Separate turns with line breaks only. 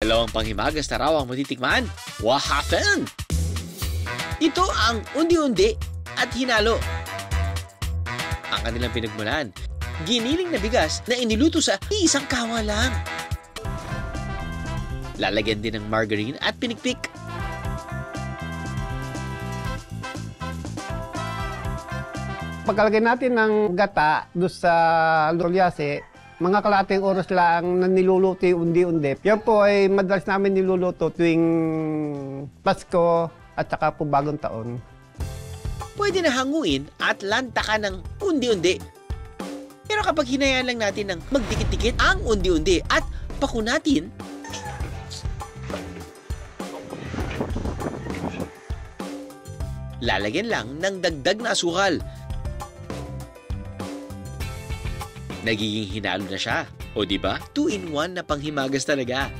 Dalawang panghimagas na raw ang matitikman. Wahafen! Ito ang undi-undi at hinalo. Ang kanilang pinagmulan, giniling na bigas na iniluto sa isang kawa lang. Lalagyan din ng margarine at pinikpik.
Pagkalagay natin ng gata doon sa lulyase, mga kalating oras lang na niluluto yung undi-undi. Yan po ay madalas namin niluluto tuwing Pasko at saka po Bagong Taon.
Pwede na hanguin at lantakan ng undi-undi. Pero kapag hinayaan lang natin ng magdikit-dikit ang undi-undi at paku natin, lalagyan lang ng dagdag na asukal. Nagiging hinalo na siya. O diba? 2-in-1 na panghimagas talaga.